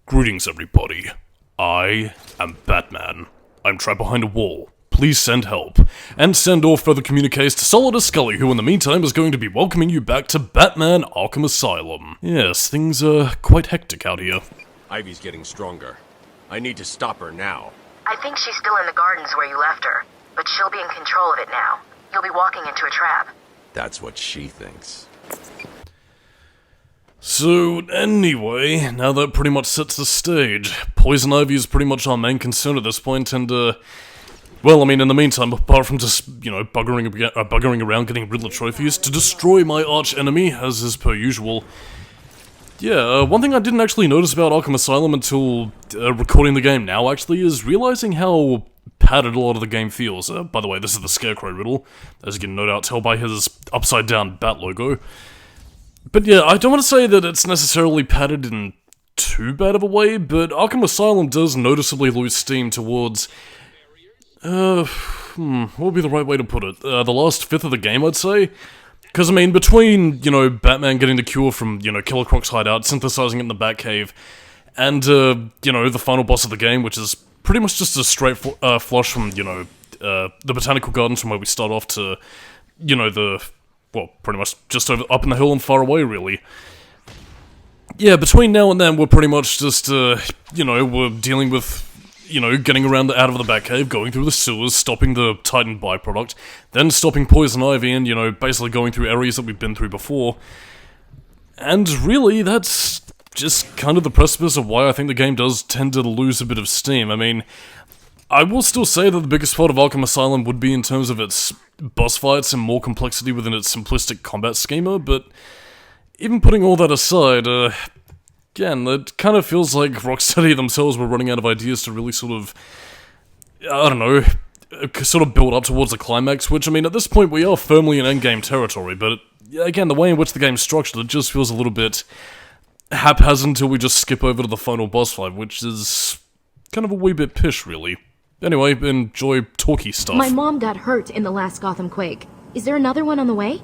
Greetings, everybody. I am Batman. I'm trapped behind a wall. Please send help. And send all further communiques to Solidus-Skully, who in the meantime is going to be welcoming you back to Batman Arkham Asylum. Yes, things are quite hectic out here. Ivy's getting stronger. I need to stop her now. I think she's still in the gardens where you left her, but she'll be in control of it now. You'll be walking into a trap. That's what she thinks. So, anyway, now that pretty much sets the stage. Poison Ivy is pretty much our main concern at this point, and, well, I mean, in the meantime, apart from just, buggering around getting Riddler trophies, to destroy my arch-enemy, as is per usual. Yeah, one thing I didn't actually notice about Arkham Asylum until recording the game now, actually, is realizing how padded a lot of the game feels. By the way, this is the Scarecrow riddle, as you can no doubt tell by his upside-down bat logo. But yeah, I don't want to say that it's necessarily padded in too bad of a way, but Arkham Asylum does noticeably lose steam towards... what would be the right way to put it? The last fifth of the game, I'd say? Because, I mean, between, Batman getting the cure from, Killer Croc's hideout, synthesizing it in the Batcave, and, the final boss of the game, which is pretty much just a straight flush from, the Botanical Gardens from where we start off to, well, pretty much just up in the hill and far away, really. Yeah, between now and then, we're pretty much just, we're dealing with, getting around out of the Batcave, going through the sewers, stopping the Titan byproduct, then stopping Poison Ivy and, basically going through areas that we've been through before. And really, that's just kind of the precipice of why I think the game does tend to lose a bit of steam. I mean, I will still say that the biggest fault of Arkham Asylum would be in terms of its boss fights and more complexity within its simplistic combat schema, but even putting all that aside, again, it kind of feels like Rocksteady themselves were running out of ideas to really sort of, I don't know, sort of build up towards the climax, which, I mean, at this point we are firmly in endgame territory, but again, the way in which the game's structured, it just feels a little bit haphazard until we just skip over to the final boss fight, which is kind of a wee bit pish, really. Anyway, enjoy talky stuff. My mom got hurt in the last Gotham quake. Is there another one on the way?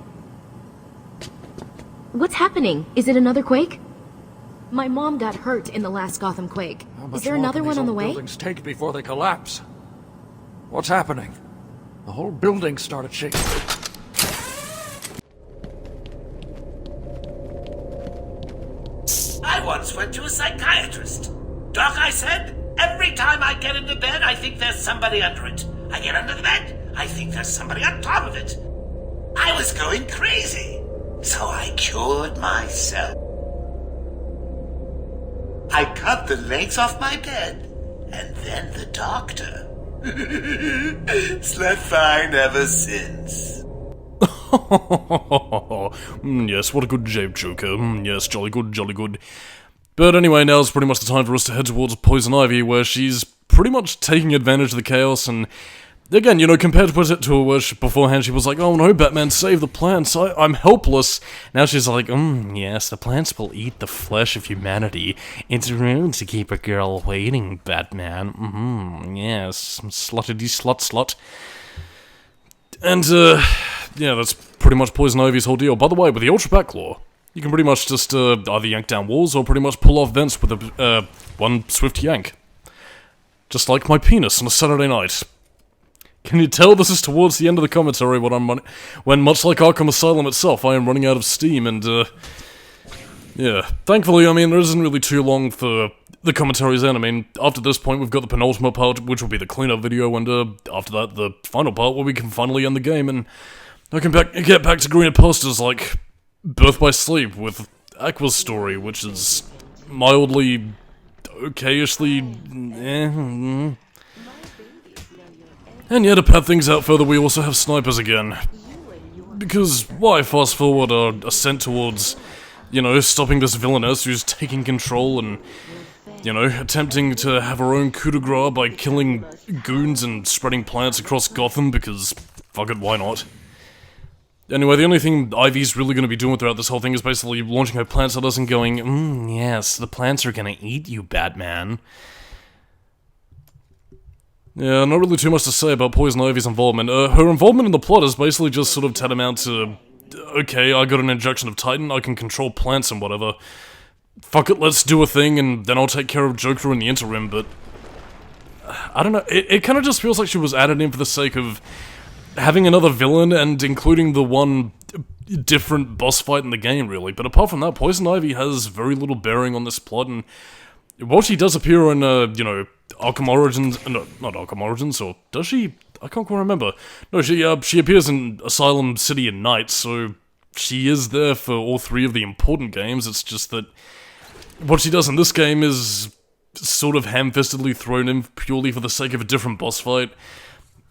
What's happening? Is it another quake? My mom got hurt in the last Gotham quake. Is there another one on the way? Buildings take before they collapse. What's happening? The whole building started shaking. I once went to a psychiatrist. Doc, I said, every time I get into bed, I think there's somebody under it. I get under the bed, I think there's somebody on top of it. I was going crazy, so I cured myself. I cut the legs off my bed, and then the doctor. Slept fine ever since. Yes, what a good jape, Joker. Yes, jolly good, jolly good. But anyway, now's pretty much the time for us to head towards Poison Ivy, where she's pretty much taking advantage of the chaos, and again, compared to her where beforehand she was like, oh no, Batman, save the plants, I'm helpless. Now she's like, yes, the plants will eat the flesh of humanity. It's rude to keep a girl waiting, Batman. Yes, sluttity slut. And, yeah, that's pretty much Poison Ivy's whole deal. By the way, with the Ultra Bat Claw, you can pretty much just either yank down walls or pretty much pull off vents with a one swift yank. Just like my penis on a Saturday night. Can you tell this is towards the end of the commentary when much like Arkham Asylum itself, I am running out of steam and, yeah. Thankfully, I mean, there isn't really too long for the commentary's end. I mean, after this point, we've got the penultimate part, which will be the cleanup video, and, after that, the final part where we can finally end the game, and I can get back to greener pastures like Birth by Sleep with Aqua's story, which is mildly, okayishly, And yeah, to pad things out further, we also have snipers again. Because why fast forward our ascent towards, stopping this villainess who's taking control and, attempting to have her own coup de grace by killing goons and spreading plants across Gotham because, fuck it, why not? Anyway, the only thing Ivy's really going to be doing throughout this whole thing is basically launching her plants at us and going, yes, the plants are going to eat you, Batman. Yeah, not really too much to say about Poison Ivy's involvement. Her involvement in the plot is basically just sort of tantamount to, okay, I got an injection of Titan, I can control plants and whatever. fuck it, let's do a thing, and then I'll take care of Joker in the interim, but... I don't know, it kind of just feels like she was added in for the sake of having another villain and including the one different boss fight in the game, really. But apart from that, Poison Ivy has very little bearing on this plot, and while she does appear in, you know, Arkham Origins... No, not Arkham Origins, or does she? I can't quite remember. No, she appears in Asylum City and Night, so she is there for all three of the important games. It's just that what she does in this game is sort of ham-fistedly thrown in purely for the sake of a different boss fight.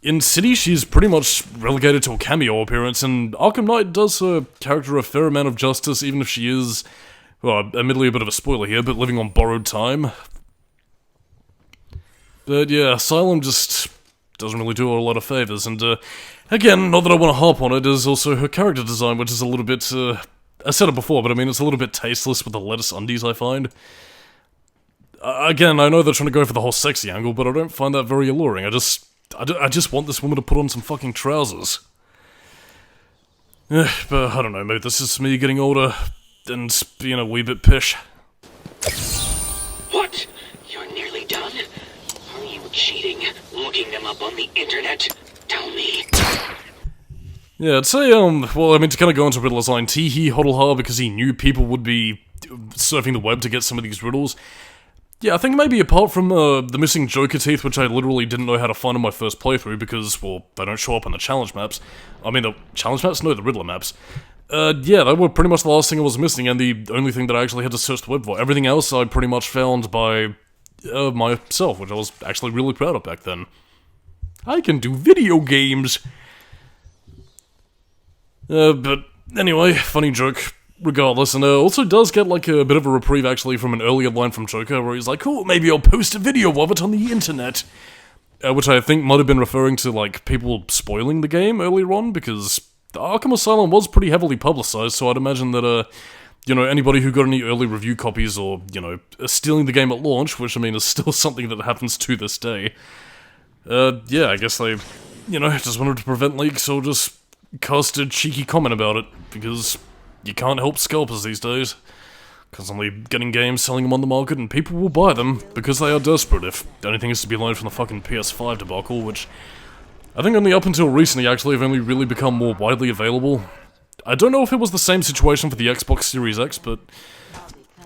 In City, she's pretty much relegated to a cameo appearance, and Arkham Knight does her character a fair amount of justice, even if she is, well, admittedly a bit of a spoiler here, but living on borrowed time. But yeah, Asylum just doesn't really do her a lot of favors, and again, not that I want to harp on it, is also her character design, which is a little bit, I said it before, but I mean, it's a little bit tasteless with the lettuce undies, I find. Again, I know they're trying to go for the whole sexy angle, but I don't find that very alluring. I just want this woman to put on some fucking trousers. But I don't know, maybe this is me getting older and being a wee bit pish. What? You're nearly done? Are you cheating? Looking them up on the internet? Tell me. Yeah, I'd say, well, I mean, to kind of go into Riddler's line, tee-hee hodl-ha, because he knew people would be surfing the web to get some of these riddles. Yeah, I think maybe apart from the missing Joker teeth, which I literally didn't know how to find in my first playthrough because, well, they don't show up on the challenge maps. I mean, the challenge maps? No, the Riddler maps. Yeah, they were pretty much the last thing I was missing, and the only thing that I actually had to search the web for. Everything else I pretty much found by myself, which I was actually really proud of back then. I can do video games! But anyway, funny joke. Regardless, and also does get like a bit of a reprieve actually from an earlier line from Joker where he's like, oh, maybe I'll post a video of it on the internet. Which I think might have been referring to like people spoiling the game earlier on, because Arkham Asylum was pretty heavily publicized, so I'd imagine that, you know, anybody who got any early review copies or, you know, stealing the game at launch, which I mean is still something that happens to this day, yeah, I guess they, you know, just wanted to prevent leaks or just cast a cheeky comment about it, because you can't help scalpers these days. Constantly getting games, selling them on the market, and people will buy them because they are desperate, if anything is to be learned from the fucking PS5 debacle, which I think only up until recently actually have only really become more widely available. I don't know if it was the same situation for the Xbox Series X, but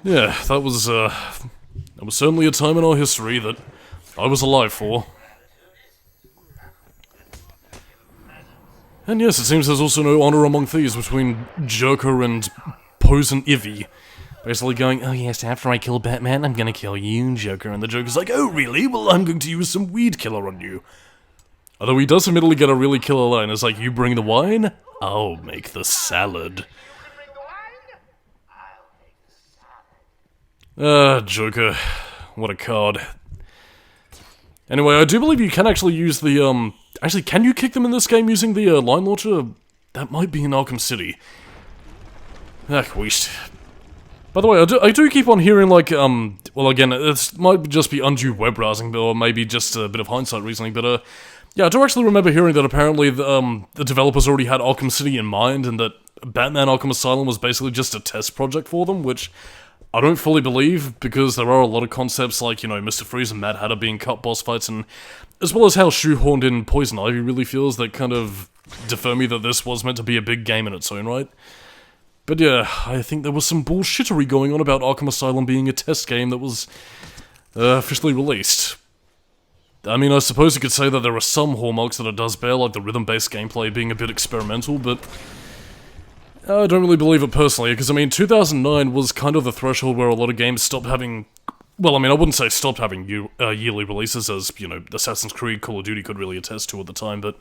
yeah, that was certainly a time in our history that I was alive for. And yes, it seems there's also no honor among thieves between Joker and Poison Ivy. Basically going, oh yes, after I kill Batman, I'm gonna kill you, Joker. And the Joker's like, oh really? Well, I'm going to use some weed killer on you. Although he does admittedly get a really killer line. It's like, you bring the wine, I'll make the salad. Joker. What a card. Anyway, I do believe you can actually use the, actually, can you kick them in this game using the, line launcher? That might be in Arkham City. Ah, queest. By the way, I do keep on hearing, like, well, again, it might just be undue web browsing, or maybe just a bit of hindsight reasoning, but, yeah, I do actually remember hearing that apparently the developers already had Arkham City in mind, and that Batman Arkham Asylum was basically just a test project for them, which I don't fully believe, because there are a lot of concepts like, you know, Mr. Freeze and Mad Hatter being cut boss fights, and as well as how shoehorned in Poison Ivy really feels, that kind of defer me that this was meant to be a big game in its own right. But yeah, I think there was some bullshittery going on about Arkham Asylum being a test game that was officially released. I mean, I suppose you could say that there are some hallmarks that it does bear, like the rhythm-based gameplay being a bit experimental, but I don't really believe it personally, because I mean, 2009 was kind of the threshold where a lot of games stopped having... Well, I mean, I wouldn't say stopped having yearly releases, as, you know, Assassin's Creed, Call of Duty could really attest to at the time, but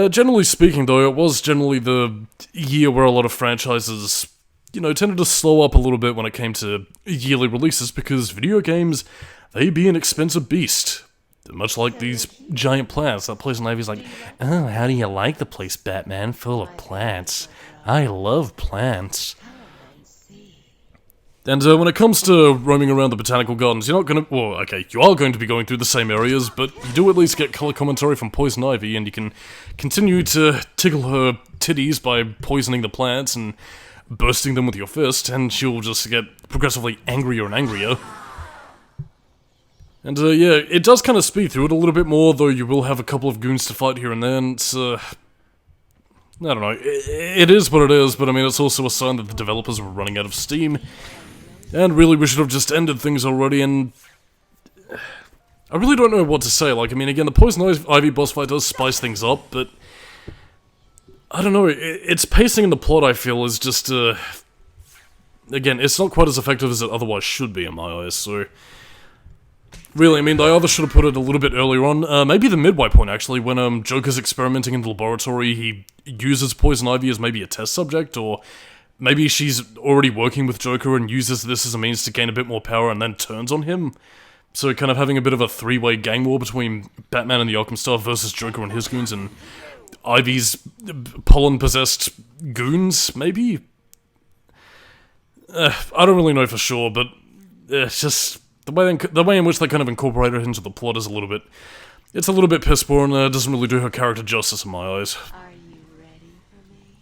generally speaking, though, it was generally the year where a lot of franchises, you know, tended to slow up a little bit when it came to yearly releases, because video games, they be an expensive beast. Much like these giant plants. That Poison Ivy's like, oh, how do you like the place, Batman? Full of plants. I love plants. And when it comes to roaming around the botanical gardens, you're not gonna... Well, okay, you are going to be going through the same areas, but you do at least get color commentary from Poison Ivy, and you can continue to tickle her titties by poisoning the plants, and bursting them with your fist, and she'll just get progressively angrier and angrier. And yeah, it does kind of speed through it a little bit more, though you will have a couple of goons to fight here and there, and it's, I don't know, it is what it is, but I mean, it's also a sign that the developers were running out of steam, and really we should have just ended things already, and I really don't know what to say. Like, I mean, again, the Poison Ivy boss fight does spice things up, but I don't know, its pacing in the plot, I feel, is just, again, it's not quite as effective as it otherwise should be in my eyes, so really, I mean, they either should have put it a little bit earlier on, maybe the midway point, actually, when Joker's experimenting in the laboratory, he uses Poison Ivy as maybe a test subject, or maybe she's already working with Joker and uses this as a means to gain a bit more power and then turns on him. So kind of having a bit of a three-way gang war between Batman and the Arkham staff versus Joker and his goons, and Ivy's pollen-possessed goons, maybe? I don't really know for sure, but it's just the way in which they kind of incorporate her into the plot is a little bit piss poor, and doesn't really do her character justice in my eyes. Are you ready for me?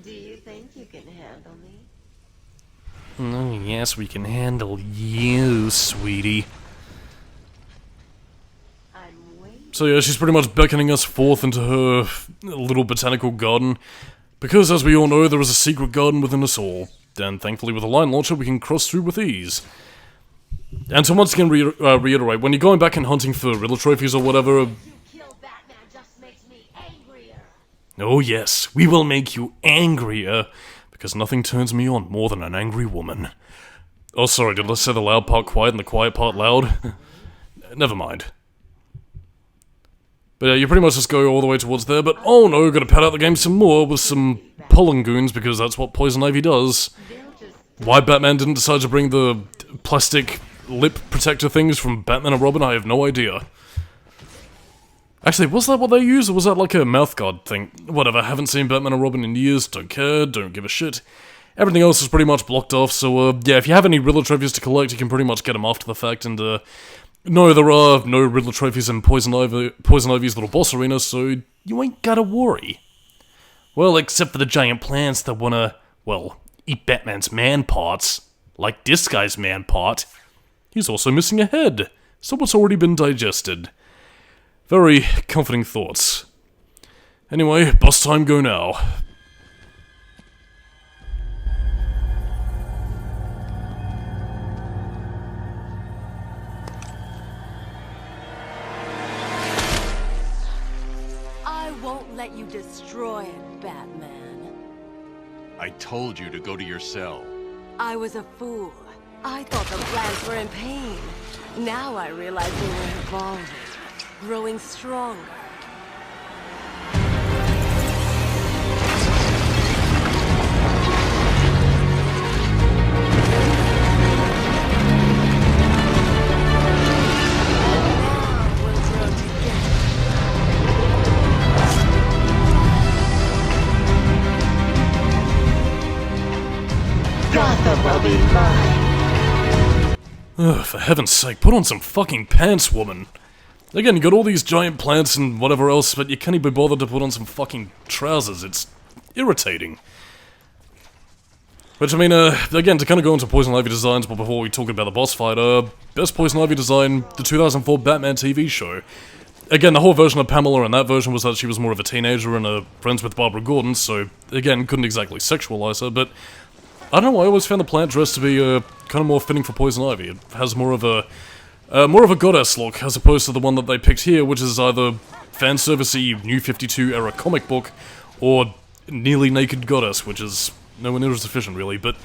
Do you think you can handle me? Oh yes, we can handle you, sweetie. I'm waiting. So yeah, she's pretty much beckoning us forth into her little botanical garden, because as we all know, there is a secret garden within us all, and thankfully with a line launcher we can cross through with ease. And to once again reiterate, when you're going back and hunting for Riddler trophies or whatever, Kill Batman just makes me angrier. oh yes, we will make you angrier, because nothing turns me on more than an angry woman. Oh sorry, did I say the loud part quiet and the quiet part loud? Never mind. But yeah, you pretty much just go all the way towards there, but oh no, gotta pad out the game some more with some pollen goons, because that's what Poison Ivy does. Why Batman didn't decide to bring the plastic lip protector things from Batman and Robin, I have no idea. Actually, was that what they used, or was that like a mouthguard thing? Whatever, haven't seen Batman and Robin in years, don't care, don't give a shit. Everything else is pretty much blocked off, so yeah, if you have any Riddler trophies to collect, you can pretty much get them after the fact, and no, there are no Riddler trophies in Poison Ivy's little boss arena, so you ain't gotta worry. Well, except for the giant plants that wanna, well, eat Batman's man parts. Like this guy's man part. He's also missing a head, so it's already been digested. Very comforting thoughts. Anyway, boss time go now. I won't let you destroy it, Batman. I told you to go to your cell. I was a fool. I thought the plants were in pain. Now I realize they were evolving, growing stronger. Now we'll grow together. Gotham will be mine. Ugh, for heaven's sake, put on some fucking pants, woman. Again, you got all these giant plants and whatever else, but you can't even be bothered to put on some fucking trousers. It's irritating. Which, I mean, again, to kind of go into Poison Ivy designs, but before we talk about the boss fight, best Poison Ivy design, the 2004 Batman TV show. Again, the whole version of Pamela in that version was that she was more of a teenager and friends with Barbara Gordon, so, again, couldn't exactly sexualize her, but I don't know, I always found the plant dress to be, kind of more fitting for Poison Ivy. It has more of a goddess look, as opposed to the one that they picked here, which is either fanservice-y New 52 era comic book, or nearly naked goddess, which is nowhere near as efficient, really, but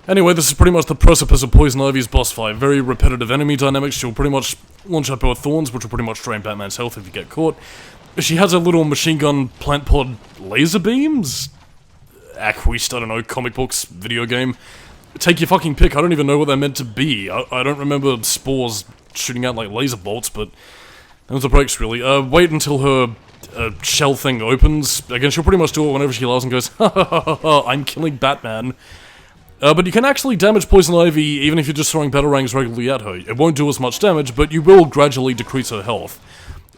anyway, this is pretty much the precipice of Poison Ivy's boss fight. Very repetitive enemy dynamics. She'll pretty much launch up her thorns, which will pretty much drain Batman's health if you get caught. She has a little machine gun plant pod laser beams? Acquist, I don't know, comic books, video game. Take your fucking pick, I don't even know what they're meant to be. I don't remember spores shooting out like laser bolts, but those are breaks, really. Wait until her shell thing opens. Again, she'll pretty much do it whenever she allows and goes, ha ha ha ha ha, I'm killing Batman. But you can actually damage Poison Ivy even if you're just throwing batarangs regularly at her. It won't do as much damage, but you will gradually decrease her health.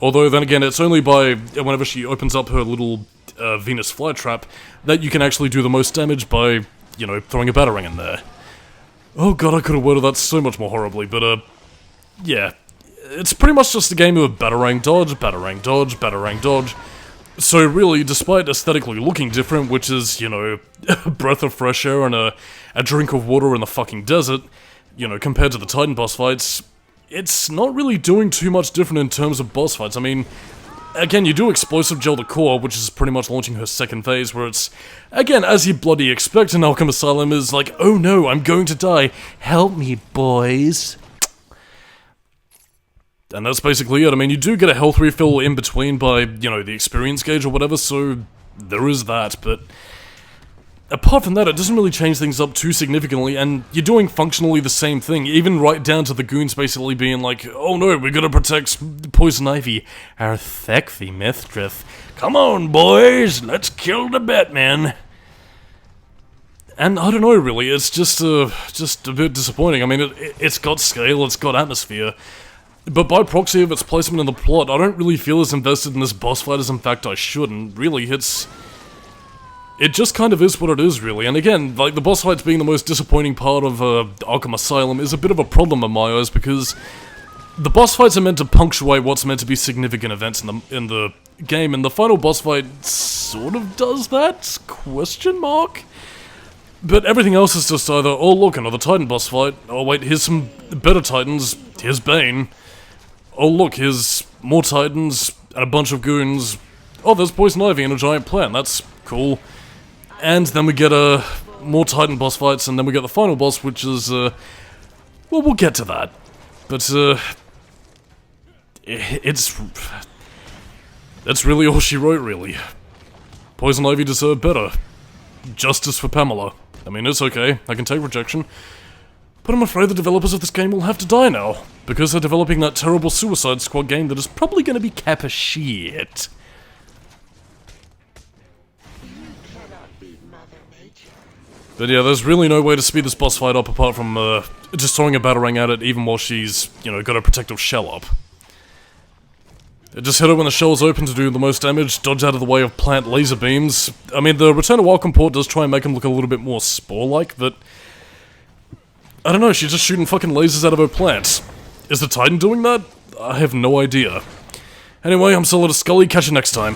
Although, then again, it's only by whenever she opens up her little Venus flytrap, that you can actually do the most damage by, you know, throwing a batarang in there. Oh god, I could have worded that so much more horribly, but yeah. It's pretty much just a game of batarang dodge, batarang dodge, batarang dodge. So really, despite aesthetically looking different, which is, you know, a breath of fresh air and a drink of water in the fucking desert, you know, compared to the Titan boss fights, it's not really doing too much different in terms of boss fights. I mean, again, you do Explosive Gel the Core, which is pretty much launching her second phase, where it's, again, as you bloody expect in Arkham Asylum, is like, oh no, I'm going to die, help me, boys. And that's basically it. I mean, you do get a health refill in between by, you know, the experience gauge or whatever, so there is that, but apart from that, it doesn't really change things up too significantly, and you're doing functionally the same thing, even right down to the goons basically being like, oh no, we gotta protect Poison Ivy, our sexy mistress. Come on, boys, let's kill the Batman. And I don't know, really, it's just a bit disappointing. I mean, it's got scale, it's got atmosphere, but by proxy of its placement in the plot, I don't really feel as invested in this boss fight as in fact I should, and really, it just kind of is what it is, really. And again, like, the boss fights being the most disappointing part of Arkham Asylum is a bit of a problem in my eyes, because the boss fights are meant to punctuate what's meant to be significant events in the game, and the final boss fight sort of does that? Question mark? But everything else is just either, oh look, another Titan boss fight, oh wait, here's some better Titans, here's Bane, oh look, here's more Titans, and a bunch of goons, oh there's Poison Ivy and a giant plant, that's cool. And then we get more Titan boss fights, and then we get the final boss, which is, well, we'll get to that. But, that's really all she wrote, really. Poison Ivy deserved better. Justice for Pamela. I mean, it's okay, I can take rejection. But I'm afraid the developers of this game will have to die now, because they're developing that terrible Suicide Squad game that is probably going to be kappa shit. But yeah, there's really no way to speed this boss fight up apart from just throwing a batarang at it even while she's, you know, got a protective shell up. Just hit it when the shell's open to do the most damage, dodge out of the way of plant laser beams. I mean, the Return to Welcome port does try and make him look a little bit more Spore-like, but I don't know, she's just shooting fucking lasers out of her plants. Is the Titan doing that? I have no idea. Anyway, I'm Solidus-Skully, catch you next time.